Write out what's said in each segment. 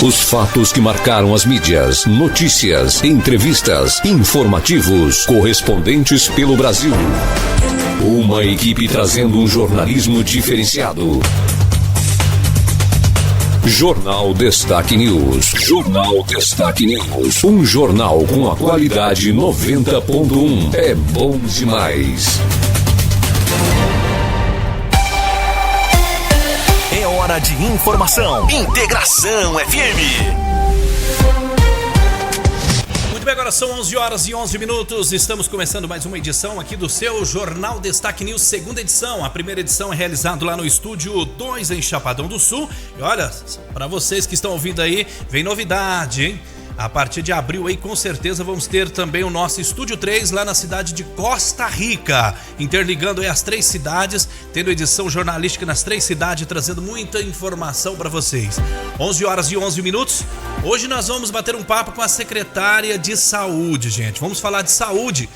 Os fatos que marcaram as mídias, notícias, entrevistas, informativos, correspondentes pelo Brasil. Uma equipe trazendo um jornalismo diferenciado. Jornal Destaque News. Jornal Destaque News. Um jornal com a qualidade 90.1. É bom demais. É hora de informação. Integração FM. Muito bem, agora são 11 horas e 11 minutos. Estamos começando mais uma edição aqui do seu Jornal Destaque News, segunda edição. A primeira edição é realizada lá no Estúdio 2 em Chapadão do Sul. E olha, para vocês que estão ouvindo aí, vem novidade, hein? A partir de abril aí, com certeza, vamos ter também o nosso Estúdio 3 lá na cidade de Costa Rica, interligando aí as três cidades, tendo edição jornalística nas três cidades, trazendo muita informação para vocês. 11 horas e 11 minutos. Hoje nós vamos bater um papo com a secretária de Saúde, gente. Vamos falar de saúde.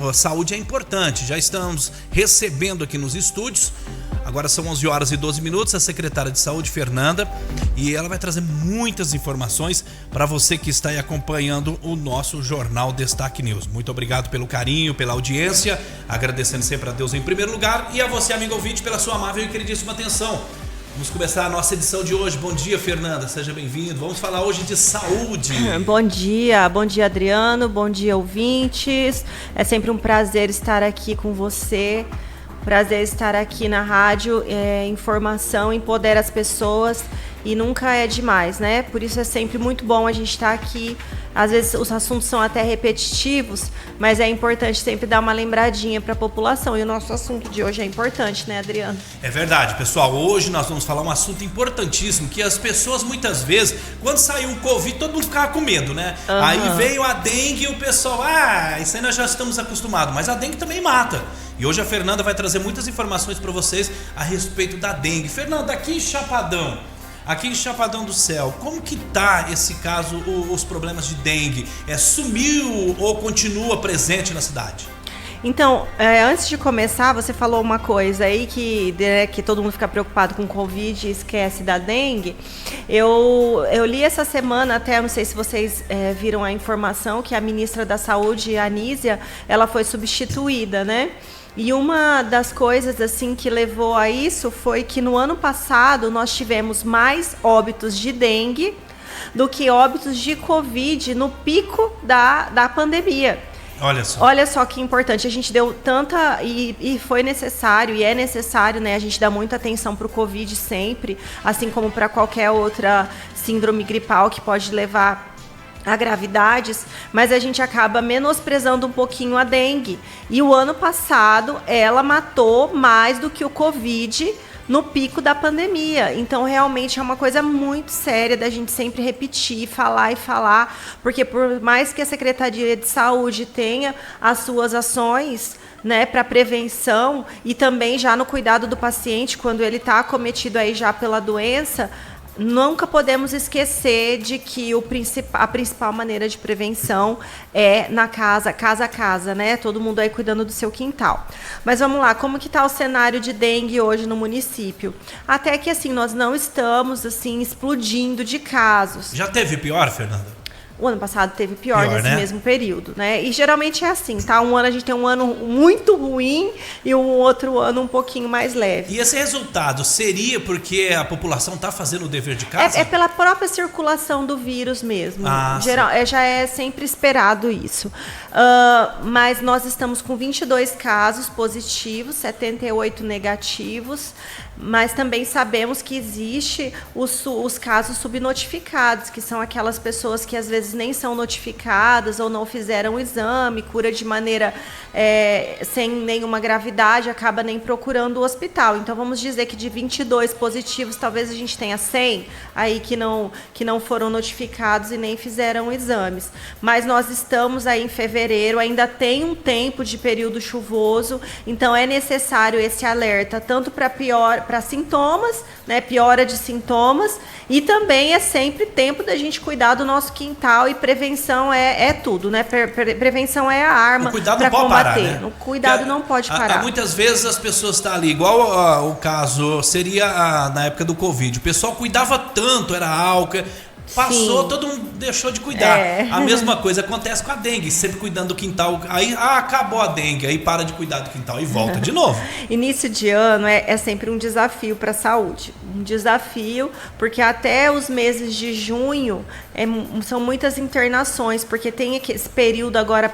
A saúde é importante. Já estamos recebendo aqui nos estúdios. Agora são 11 horas e 12 minutos, a secretária de Saúde, Fernanda, e ela vai trazer muitas informações para você que está aí acompanhando o nosso Jornal Destaque News. Muito obrigado pelo carinho, pela audiência, agradecendo sempre a Deus em primeiro lugar e a você, amigo ouvinte, pela sua amável e queridíssima atenção. Vamos começar a nossa edição de hoje. Bom dia, Fernanda, seja bem-vindo. Vamos falar hoje de saúde. Bom dia Adriano, bom dia ouvintes. É sempre um prazer estar aqui com você. Prazer estar aqui na rádio, informação empodera as pessoas e nunca é demais, né? Por isso é sempre muito bom a gente estar aqui. Às vezes os assuntos são até repetitivos, mas é importante sempre dar uma lembradinha para a população. E o nosso assunto de hoje é importante, né, Adriano? É verdade, pessoal. Hoje nós vamos falar um assunto importantíssimo, que as pessoas muitas vezes, quando saiu o Covid, todo mundo ficava com medo, né? Uhum. Aí veio a dengue e o pessoal, isso aí nós já estamos acostumados, mas a dengue também mata. E hoje a Fernanda vai trazer muitas informações para vocês a respeito da dengue. Fernanda, aqui em Chapadão do Céu, como que tá esse caso, os problemas de dengue? Sumiu ou continua presente na cidade? Então, antes de começar, você falou uma coisa aí que todo mundo fica preocupado com Covid e esquece da dengue. Eu li essa semana, até não sei se vocês viram a informação, que a ministra da Saúde, Anísia, ela foi substituída, né? E uma das coisas assim que levou a isso foi que no ano passado nós tivemos mais óbitos de dengue do que óbitos de Covid no pico da pandemia. Olha só que importante, a gente deu tanta e foi necessário e é necessário, né, a gente dar muita atenção para o Covid sempre, assim como para qualquer outra síndrome gripal que pode levar a gravidades, mas a gente acaba menosprezando um pouquinho a dengue. E o ano passado ela matou mais do que o Covid no pico da pandemia. Então realmente é uma coisa muito séria da gente sempre repetir, falar, porque por mais que a Secretaria de Saúde tenha as suas ações, né, para prevenção e também já no cuidado do paciente quando ele está acometido aí já pela doença, nunca podemos esquecer de que a principal maneira de prevenção é na casa a casa, né? Todo mundo aí cuidando do seu quintal. Mas vamos lá, como que está o cenário de dengue hoje no município? Até que assim, nós não estamos assim explodindo de casos. Já teve pior, Fernanda? O ano passado teve pior nesse mesmo período, né? E geralmente é assim, tá? Um ano a gente tem um ano muito ruim e um outro ano um pouquinho mais leve. E esse resultado seria porque a população está fazendo o dever de casa? É pela própria circulação do vírus mesmo. Já é sempre esperado isso. Mas nós estamos com 22 casos positivos, 78 negativos, mas também sabemos que existe os casos subnotificados, que são aquelas pessoas que às vezes nem são notificadas ou não fizeram o exame, cura de maneira sem nenhuma gravidade, acaba nem procurando o hospital. Então vamos dizer que de 22 positivos, talvez a gente tenha 100 aí que não foram notificados e nem fizeram exames. Mas nós estamos aí em fevereiro, ainda tem um tempo de período chuvoso, então é necessário esse alerta, tanto para sintomas, né, piora de sintomas, e também é sempre tempo da gente cuidar do nosso quintal, e prevenção é tudo, né? Prevenção é a arma para combater. Parar, né? O cuidado não pode parar. Muitas vezes as pessoas estão ali, igual o caso seria na época do Covid. O pessoal cuidava tanto, era álcool, Passou, Sim. todo mundo deixou de cuidar. A mesma coisa acontece com a dengue, sempre cuidando do quintal. Aí, acabou a dengue, aí para de cuidar do quintal e volta de novo. Início de ano é sempre um desafio para a saúde. Um desafio, porque até os meses de junho são muitas internações, porque tem esse período agora,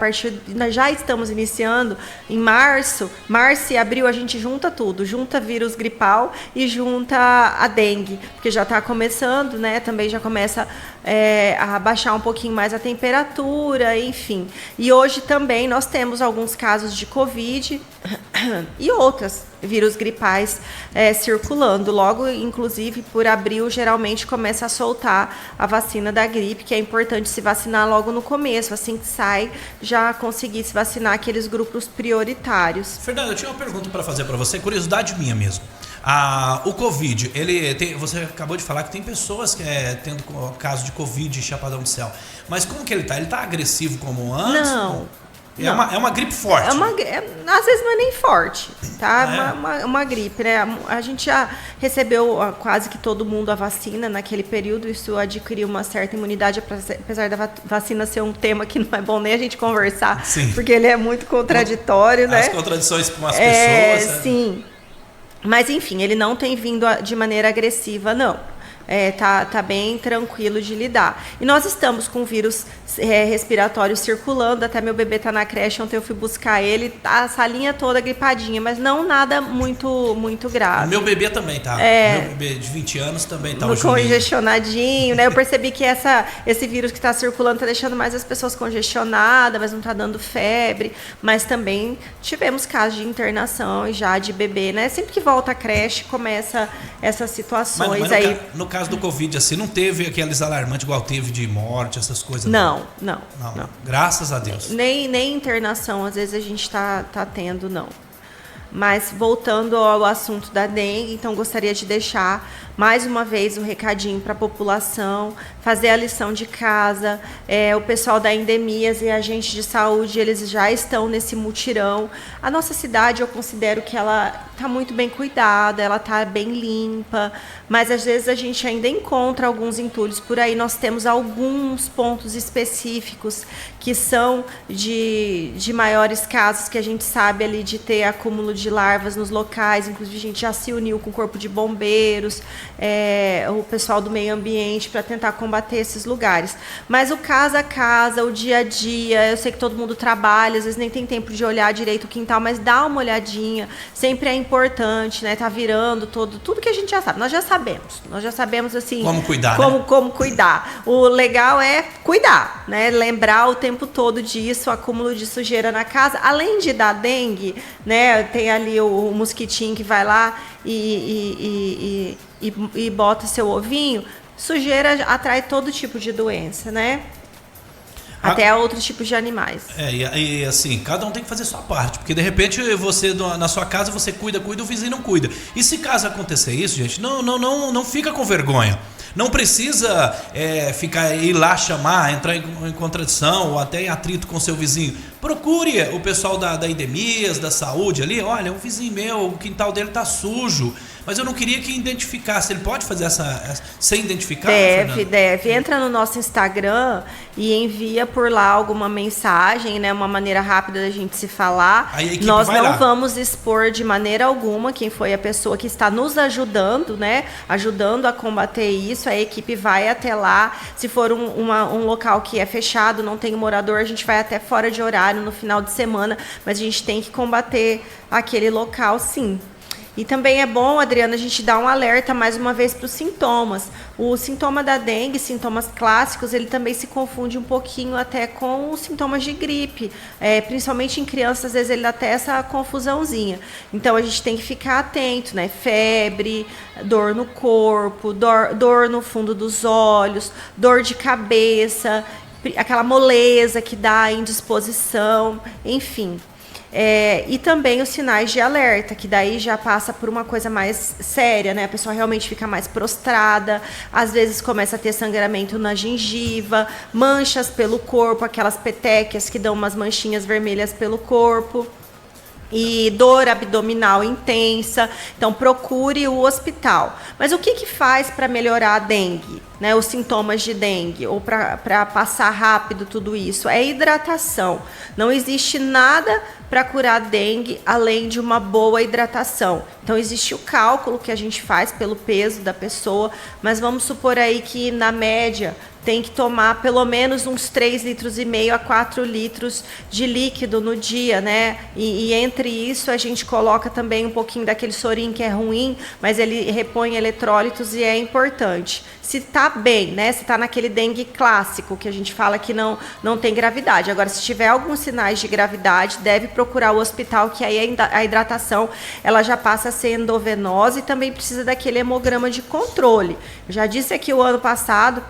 nós já estamos iniciando em março e abril, a gente junta tudo, junta vírus gripal e junta a dengue, porque já está começando, né? Também já começa a baixar um pouquinho mais a temperatura, enfim. E hoje também nós temos alguns casos de Covid e outros vírus gripais circulando. Logo, inclusive, por abril, geralmente começa a soltar a vacina da gripe, que é importante se vacinar logo no começo, assim que sai, já conseguir se vacinar aqueles grupos prioritários. Fernanda, eu tinha uma pergunta para fazer para você, curiosidade minha mesmo. O Covid, você acabou de falar que tem pessoas tendo caso de Covid em Chapadão do Céu. Mas como que ele tá? Ele tá agressivo como antes? Não. É uma gripe forte. Às vezes não é nem forte, tá? Uma gripe, né? A gente já recebeu quase que todo mundo a vacina naquele período, isso adquiriu uma certa imunidade, apesar da vacina ser um tema que não é bom nem a gente conversar, sim, porque ele é muito contraditório, né? As contradições com as pessoas. Sim. Mas, enfim, ele não tem vindo de maneira agressiva, não. Tá bem tranquilo de lidar. E nós estamos com vírus respiratório circulando, até meu bebê tá na creche, ontem eu fui buscar ele, tá a salinha toda gripadinha, mas não nada muito grave. O meu bebê também tá. Meu bebê de 20 anos também tá. Congestionadinho, né? Eu percebi que esse vírus que tá circulando tá deixando mais as pessoas congestionadas, mas não tá dando febre, mas também tivemos casos de internação e já de bebê, né? Sempre que volta à creche começa essas situações mas aí. No caso do Covid, assim, não teve aqueles alarmantes igual teve de morte, essas coisas? Não. Graças a Deus. Nem internação, às vezes a gente tá tendo, não. Mas voltando ao assunto da dengue, então gostaria de deixar mais uma vez um recadinho para a população, fazer a lição de casa. O pessoal da Endemias e agentes de saúde, eles já estão nesse mutirão. A nossa cidade, eu considero que ela está muito bem cuidada, ela está bem limpa, mas às vezes a gente ainda encontra alguns entulhos por aí. Nós temos alguns pontos específicos que são de maiores casos, que a gente sabe ali de ter acúmulo de larvas nos locais. Inclusive a gente já se uniu com o corpo de bombeiros, o pessoal do meio ambiente, para tentar combater esses lugares. Mas o casa a casa, o dia a dia, eu sei que todo mundo trabalha, às vezes nem tem tempo de olhar direito o quintal, mas dá uma olhadinha, sempre é importante, né? Tá virando tudo que a gente já sabe. Nós já sabemos assim como cuidar, como cuidar. O legal é cuidar, né? Lembrar o tempo todo disso, o acúmulo de sujeira na casa, além de dar dengue, né? Tem ali o mosquitinho que vai lá e bota seu ovinho. Sujeira atrai todo tipo de doença, né? Até outros tipos de animais. E assim, cada um tem que fazer a sua parte, porque de repente você, na sua casa, você cuida, o vizinho não cuida. E se caso acontecer isso, gente, não fica com vergonha. Não precisa ir lá chamar, entrar em contradição ou até em atrito com seu vizinho. Procure o pessoal da Endemias, da saúde ali. Olha, um vizinho meu, o quintal dele tá sujo, mas eu não queria que identificasse. Ele pode fazer sem identificar? Deve. Entra no nosso Instagram e envia por lá alguma mensagem, né? Uma maneira rápida da gente se falar. Nós não vamos expor de maneira alguma quem foi a pessoa que está nos ajudando, né? Ajudando a combater isso. A equipe vai até lá. Se for um local que é fechado, não tem morador, a gente vai até fora de horário no final de semana, mas a gente tem que combater aquele local, sim. E também é bom, Adriana, a gente dar um alerta mais uma vez para os sintomas. O sintoma da dengue, sintomas clássicos, ele também se confunde um pouquinho até com os sintomas de gripe. Principalmente em crianças, às vezes ele dá até essa confusãozinha. Então a gente tem que ficar atento, né? Febre, dor no corpo, dor no fundo dos olhos, dor de cabeça, aquela moleza que dá indisposição, enfim. E também os sinais de alerta, que daí já passa por uma coisa mais séria, né? A pessoa realmente fica mais prostrada, às vezes começa a ter sangramento na gengiva, manchas pelo corpo, aquelas petequias que dão umas manchinhas vermelhas pelo corpo. e dor abdominal intensa, então procure o hospital. Mas o que faz para melhorar a dengue, né, os sintomas de dengue, ou para passar rápido tudo isso? É hidratação. Não existe nada para curar dengue além de uma boa hidratação. Então existe o cálculo que a gente faz pelo peso da pessoa, mas vamos supor aí que na média tem que tomar pelo menos uns 3,5 litros a 4 litros de líquido no dia, né? E entre isso a gente coloca também um pouquinho daquele sorinho que é ruim, mas ele repõe eletrólitos e é importante. Se tá bem, né? Se tá naquele dengue clássico, que a gente fala que não tem gravidade. Agora, se tiver alguns sinais de gravidade, deve procurar o hospital, que aí a hidratação ela já passa a ser endovenosa e também precisa daquele hemograma de controle. Eu já disse aqui o ano passado,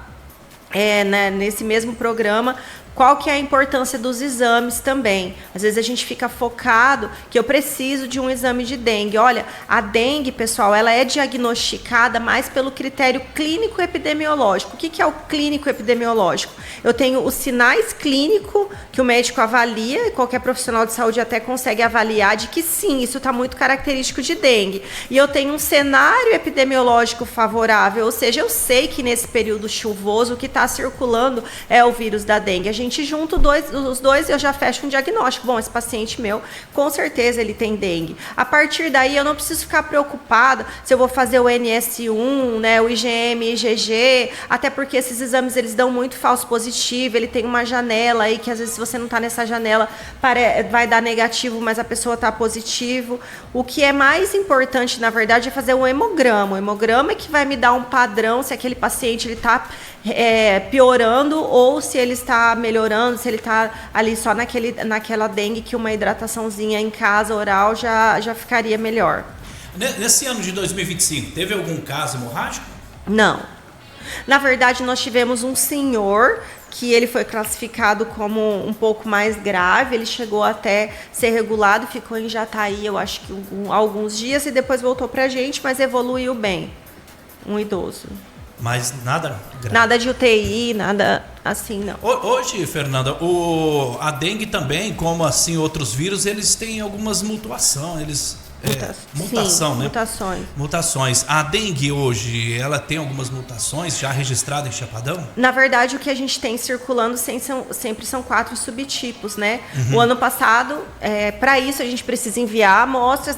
né, nesse mesmo programa, qual que é a importância dos exames também. Às vezes a gente fica focado que eu preciso de um exame de dengue. Olha, a dengue, pessoal, ela é diagnosticada mais pelo critério clínico epidemiológico. O que é o clínico epidemiológico? Eu tenho os sinais clínicos que o médico avalia, e qualquer profissional de saúde até consegue avaliar de que sim, isso está muito característico de dengue. E eu tenho um cenário epidemiológico favorável, ou seja, eu sei que nesse período chuvoso o que está circulando é o vírus da dengue. A gente junta os dois e eu já fecho um diagnóstico. Bom, esse paciente meu, com certeza ele tem dengue. A partir daí eu não preciso ficar preocupada se eu vou fazer o NS1, né, o IgM, IgG, até porque esses exames eles dão muito falso positivo, ele tem uma janela aí que às vezes se você não está nessa janela vai dar negativo, mas a pessoa está positivo. O que é mais importante, na verdade, é fazer o hemograma. O hemograma é que vai me dar um padrão se aquele paciente ele está piorando ou se ele está melhorando, se ele está ali só naquela dengue que uma hidrataçãozinha em casa oral já ficaria melhor. Nesse ano de 2025, teve algum caso hemorrágico? Não. Na verdade, nós tivemos um senhor que ele foi classificado como um pouco mais grave, ele chegou até ser regulado, ficou em Jataí, eu acho que alguns dias, e depois voltou pra gente, mas evoluiu bem. Um idoso. Mas nada grave. Nada de UTI, nada assim, não. Hoje, Fernanda, a dengue também, como assim outros vírus, eles têm algumas mutações, mutação, sim, né? Mutações. A dengue hoje, ela tem algumas mutações já registradas em Chapadão? Na verdade, o que a gente tem circulando sempre são 4 subtipos, né? Uhum. O ano passado, para isso a gente precisa enviar amostras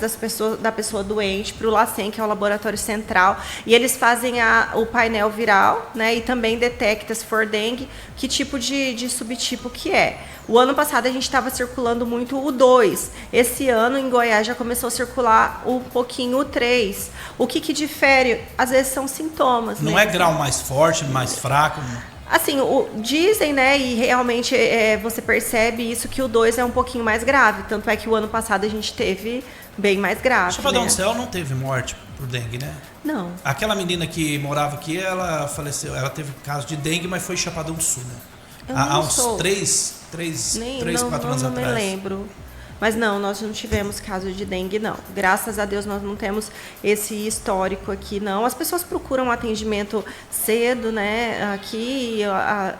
da pessoa doente para o LACEN, que é o laboratório central, e eles fazem o painel viral, né? E também detecta, se for dengue, que tipo de subtipo que é. O ano passado a gente estava circulando muito o 2. Esse ano em Goiás já começou a circular um pouquinho o 3. O que difere? Às vezes são sintomas. Não né? é grau mais forte, mais fraco? Assim, dizem, né, e realmente você percebe isso, que o 2 é um pouquinho mais grave. Tanto é que o ano passado a gente teve bem mais grave. Chapadão do Céu não teve morte por dengue, né? Não. Aquela menina que morava aqui, ela faleceu. Ela teve caso de dengue, mas foi em Chapadão do Sul, né? Há uns 3, 4 anos atrás. Não me lembro. Mas não, nós não tivemos caso de dengue, não. Graças a Deus nós não temos esse histórico aqui, não. As pessoas procuram atendimento cedo, né? Aqui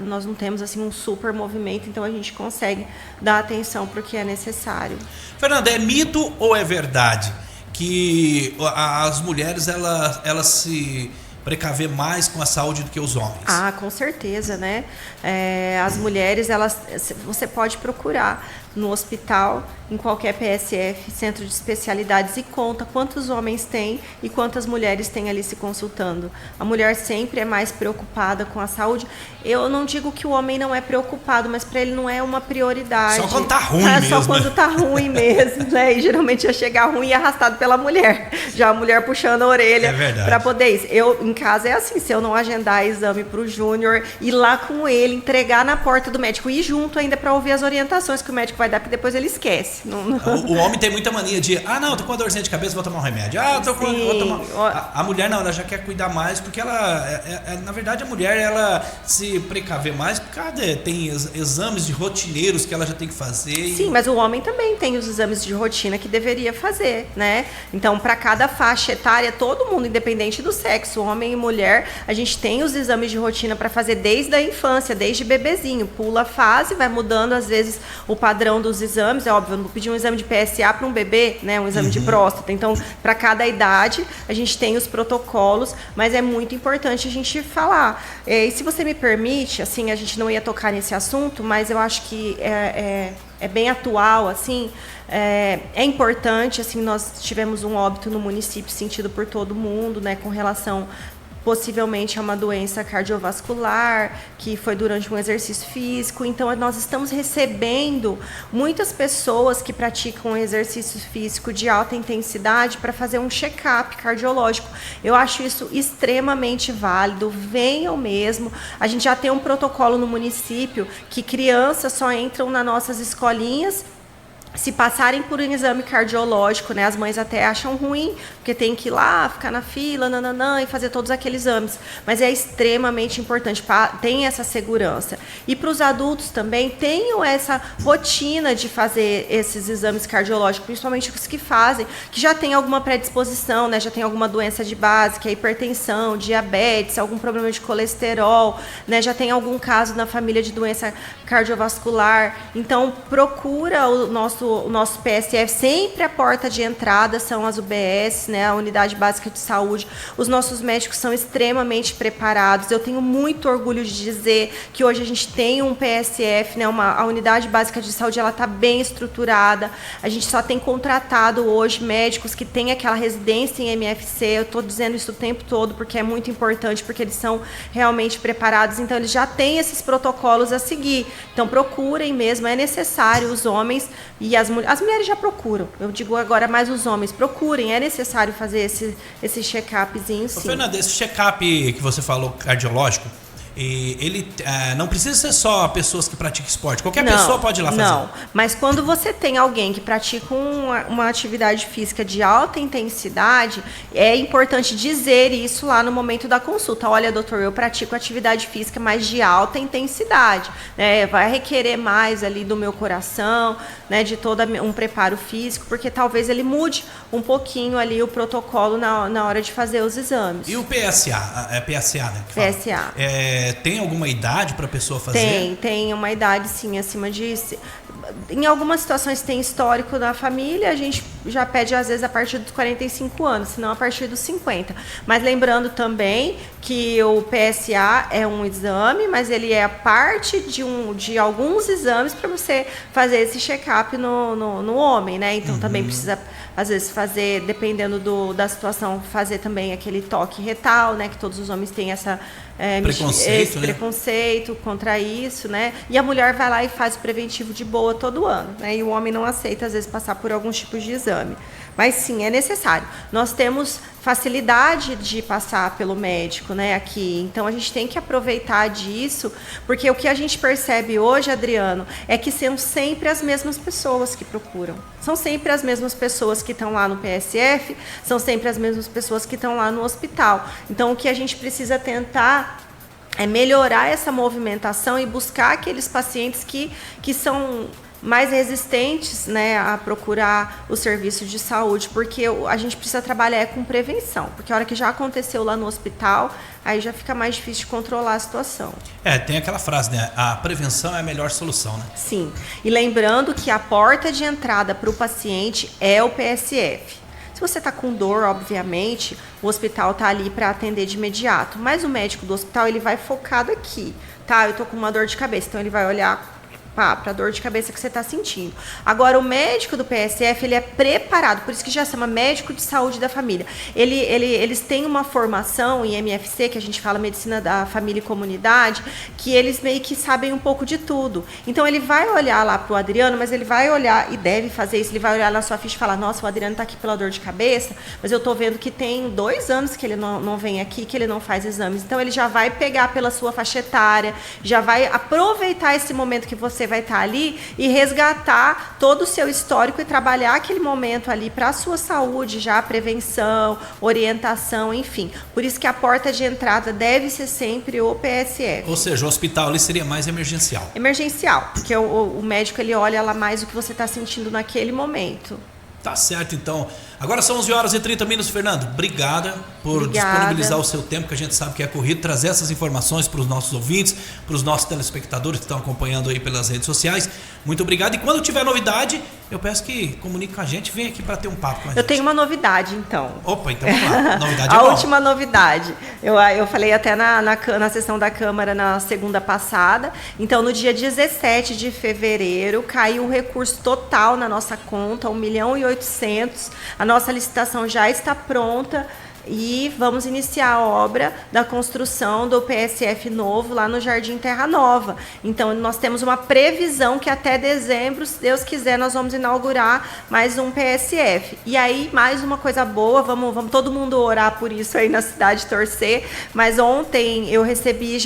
nós não temos assim um super movimento, então a gente consegue dar atenção para o que é necessário. Fernanda, é mito ou é verdade que as mulheres elas se precaver mais com a saúde do que os homens? Ah, com certeza, né? As mulheres, você pode procurar no hospital, em qualquer PSF, centro de especialidades, e conta quantos homens tem e quantas mulheres tem ali se consultando. A mulher sempre é mais preocupada com a saúde. Eu não digo que o homem não é preocupado, mas para ele não é uma prioridade. Só quando tá ruim mesmo. Só quando tá ruim mesmo, né? E geralmente já chega ruim e é arrastado pela mulher. Já a mulher puxando a orelha para poder isso. Eu, em casa, é assim, se eu não agendar exame pro Júnior, ir lá com ele, entregar na porta do médico, ir junto ainda para ouvir as orientações que o médico vai dar, porque depois ele esquece. O homem tem muita mania de, não, tô com uma dorzinha de cabeça, vou tomar um remédio. Vou tomar... A mulher não, ela já quer cuidar mais, porque ela, na verdade, a mulher, ela se precaver mais, porque tem exames de rotineiros que ela já tem que fazer. Sim, mas o homem também tem os exames de rotina que deveria fazer, né? Então, para cada faixa etária, todo mundo, independente do sexo, homem e mulher, a gente tem os exames de rotina para fazer desde a infância, desde bebezinho. Pula a fase, vai mudando, às vezes, o padrão padrão dos exames, é óbvio, eu não vou pedir um exame de PSA para um bebê, né, um exame de próstata. Então, para cada idade, a gente tem os protocolos, mas é muito importante a gente falar. E se você me permite, assim, a gente não ia tocar nesse assunto, mas eu acho que é bem atual, assim, é importante, assim, nós tivemos um óbito no município sentido por todo mundo, né, com relação possivelmente a uma doença cardiovascular, que foi durante um exercício físico. Então, nós estamos recebendo muitas pessoas que praticam exercício físico de alta intensidade para fazer um check-up cardiológico. Eu acho isso extremamente válido, venham mesmo. A gente já tem um protocolo no município que crianças só entram nas nossas escolinhas se passarem por um exame cardiológico, né? As mães até acham ruim, porque tem que ir lá, ficar na fila, nananã, e fazer todos aqueles exames. Mas é extremamente importante, tem essa segurança. E para os adultos também, tenham essa rotina de fazer esses exames cardiológicos, principalmente os que fazem, que já tem alguma predisposição, né? Já tem alguma doença de base, que é hipertensão, diabetes, algum problema de colesterol, né? Já tem algum caso na família de doença cardiovascular. Então, procura o nosso PSF, sempre a porta de entrada são as UBS, né, a Unidade Básica de Saúde. Os nossos médicos são extremamente preparados. Eu tenho muito orgulho de dizer que hoje a gente tem um PSF, né, a Unidade Básica de Saúde, ela está bem estruturada. A gente só tem contratado hoje médicos que têm aquela residência em MFC. Eu estou dizendo isso o tempo todo porque é muito importante, porque eles são realmente preparados. Então, eles já têm esses protocolos a seguir. Então, procurem mesmo, é necessário os homens e as mulheres já procuram. Eu digo agora mais os homens. Procurem, é necessário fazer esse check-upzinho, sim. Fernanda, esse check-up que você falou, cardiológico, ele não precisa ser só pessoas que praticam esporte. Qualquer pessoa pode ir lá fazer. Não, mas quando você tem alguém que pratica uma atividade física de alta intensidade, é importante dizer isso lá no momento da consulta. Olha, doutor, eu pratico atividade física, mas de alta intensidade, né? Vai requerer mais ali do meu coração, né? De todo um preparo físico, porque talvez ele mude um pouquinho ali o protocolo na hora de fazer os exames. E o PSA? É PSA, né? PSA. Tem alguma idade para a pessoa fazer? Tem uma idade, sim, acima de... Em algumas situações tem histórico da família, a gente já pede às vezes a partir dos 45 anos, senão a partir dos 50. Mas lembrando também que o PSA é um exame, mas ele é parte de alguns exames para você fazer esse check-up no homem, né? Então também precisa, às vezes, fazer, dependendo da situação, fazer também aquele toque retal, né? Que todos os homens têm esse preconceito contra isso, né? E a mulher vai lá e faz o preventivo de boa todo ano, né? E o homem não aceita, às vezes, passar por alguns tipos de exame. Mas sim, é necessário. Nós temos facilidade de passar pelo médico, né, aqui. Então, a gente tem que aproveitar disso, porque o que a gente percebe hoje, Adriano, é que são sempre as mesmas pessoas que procuram. São sempre as mesmas pessoas que estão lá no PSF, são sempre as mesmas pessoas que estão lá no hospital. Então, o que a gente precisa tentar é melhorar essa movimentação e buscar aqueles pacientes que são mais resistentes, né, a procurar o serviço de saúde, porque a gente precisa trabalhar com prevenção, porque a hora que já aconteceu lá no hospital, aí já fica mais difícil de controlar a situação. Tem aquela frase, né, a prevenção é a melhor solução, né? Sim, e lembrando que a porta de entrada para o paciente é o PSF. Se você está com dor, obviamente, o hospital está ali para atender de imediato, mas o médico do hospital, ele vai focado aqui, tá? Eu estou com uma dor de cabeça, então ele vai olhar para a dor de cabeça que você está sentindo. Agora, o médico do PSF, ele é preparado, por isso que já se chama médico de saúde da família. Eles têm uma formação em MFC, que a gente fala medicina da família e comunidade, que eles meio que sabem um pouco de tudo. Então, ele vai olhar lá para o Adriano, mas ele vai olhar, e deve fazer isso, ele vai olhar na sua ficha e falar, nossa, o Adriano está aqui pela dor de cabeça, mas eu estou vendo que tem 2 anos que ele não vem aqui, que ele não faz exames. Então, ele já vai pegar pela sua faixa etária, já vai aproveitar esse momento que você vai estar ali e resgatar todo o seu histórico e trabalhar aquele momento ali para a sua saúde, já prevenção, orientação, enfim. Por isso que a porta de entrada deve ser sempre o PSF. Ou seja, o hospital ali seria mais emergencial. Emergencial, porque o médico ele olha lá mais o que você está sentindo naquele momento. Tá certo, então. Agora são 11 horas e 30 minutos, Fernando. Obrigada por disponibilizar o seu tempo, que a gente sabe que é corrido, trazer essas informações para os nossos ouvintes, para os nossos telespectadores que estão acompanhando aí pelas redes sociais. Muito obrigado. E quando tiver novidade, eu peço que comunique com a gente, vem aqui para ter um papo com a gente. Eu tenho uma novidade, então. Opa, então vamos lá. Novidade A bom. última novidade. Eu falei até na sessão da Câmara na segunda passada. Então, no dia 17 de fevereiro, caiu um recurso total na nossa conta, 1.800.000. A nossa licitação já está pronta e vamos iniciar a obra da construção do PSF novo lá no Jardim Terra Nova. Então, nós temos uma previsão que até dezembro, se Deus quiser, nós vamos inaugurar mais um PSF. E aí, mais uma coisa boa, vamos todo mundo orar por isso aí na cidade, torcer. Mas ontem eu recebi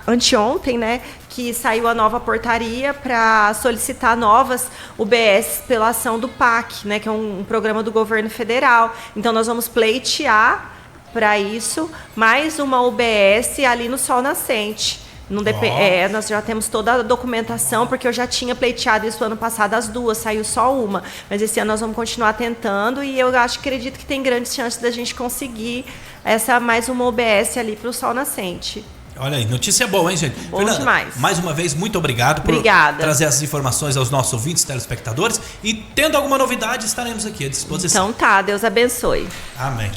anteontem, né, que saiu a nova portaria para solicitar novas UBS pela ação do PAC, né, que é um programa do governo federal. Então, nós vamos pleitear para isso mais uma UBS ali no Sol Nascente. Nós já temos toda a documentação, porque eu já tinha pleiteado isso ano passado, as duas, saiu só uma. Mas esse ano nós vamos continuar tentando e eu acredito que tem grandes chances da gente conseguir mais uma UBS ali para o Sol Nascente. Olha aí, notícia boa, hein, gente? Bom Fernanda, demais. Mais uma vez, muito obrigado por trazer essas informações aos nossos ouvintes, telespectadores. E tendo alguma novidade, estaremos aqui à disposição. Então tá, Deus abençoe. Amém.